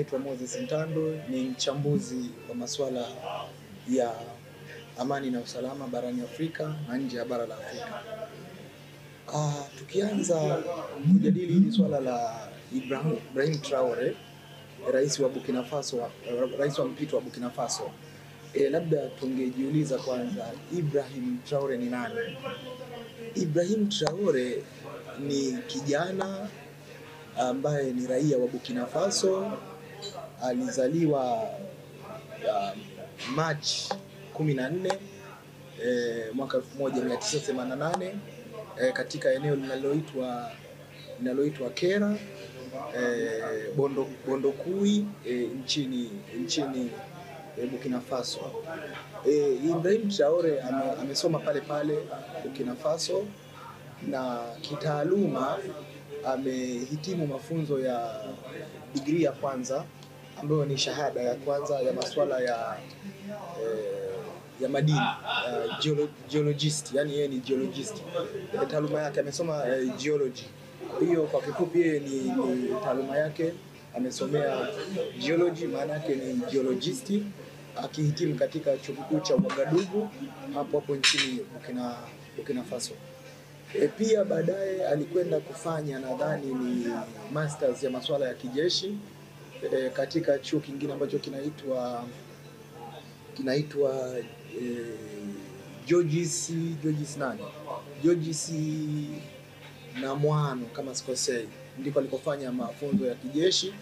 naitwa Moses Ntando, ni mchambuzi wa masuala ya amani na usalama barani Afrika na nje ya bara la Afrika. Tukianza kujadili hili swala la Ibrahim Traore, rais wa Burkina Faso, rais wa mpito wa Burkina Faso. Labda tungejiuliza kwanza, Ibrahim Traore ni nani? Ibrahim Traore ni kijana ambaye ni raia wa Burkina Faso. Alizaliwa March 14 mwaka 1988 katika eneo linaloitwa Kera, Bondokui, nchini Burkina Faso. Ibrahim Traore amesoma pale Burkina Faso, na kitaaluma amehitimu mafunzo ya degree ya kwanza ambayo ni shahada ya kwanza ya masuala ya madini, geologist, yani yeye ni geologist. Taaluma yake amesoma geology. Hiyo kwa kifupi yeye ni taaluma yake amesomea geology, maana yake ni geologist, akihitimu katika chuo kikuu cha Ouagadougou hapo nchini Burkina Faso. Pia baadaye alikwenda kufanya nadhani ni masters ya masuala ya kijeshi katika chuo kingine ambacho kinaitwa Georges na Mwano kama sikosei, ndiko alikofanya mafunzo ya kijeshi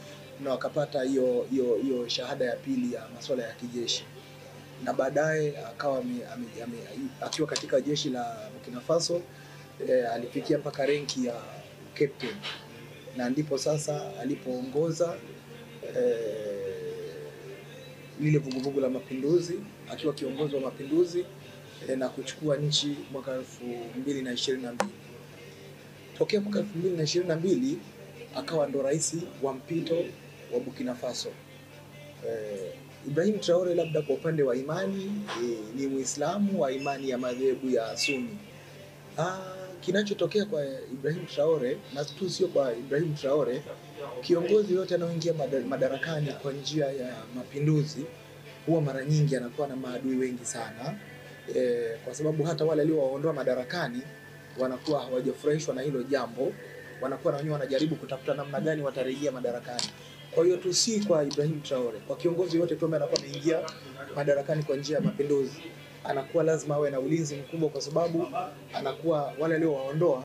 na akapata hiyo shahada ya pili ya masuala ya kijeshi. Na baadaye akawa akiwa katika jeshi la Burkina Faso alifikia mpaka renki ya captain, na ndipo sasa alipoongoza lile vuguvugu la mapinduzi, akiwa kiongozi wa mapinduzi na kuchukua nchi mwaka 2022. Tokea mwaka 2022 akawa ndo rais wa mpito wa Burkina Faso. Ibrahim Traore labda kwa upande wa imani ni Muislamu wa imani ya madhehebu ya Sunni. Kinachotokea kwa Ibrahim Traore, na tu sio kwa Ibrahim Traore, kiongozi yote anaoingia madarakani kwa njia ya mapinduzi huwa mara nyingi anakuwa na maadui wengi sana, kwa sababu hata wale waliowaondoa madarakani wanakuwa hawajafurahishwa na hilo jambo, wanakuwa na wenyewe wanajaribu kutafuta namna gani watarejea madarakani. Kwa hiyo tu si kwa Ibrahim Traore, kwa kiongozi yote tu ambaye anakuwa ameingia madarakani kwa njia ya mapinduzi, anakuwa lazima awe na ulinzi mkubwa, kwa sababu anakuwa wale waliowaondoa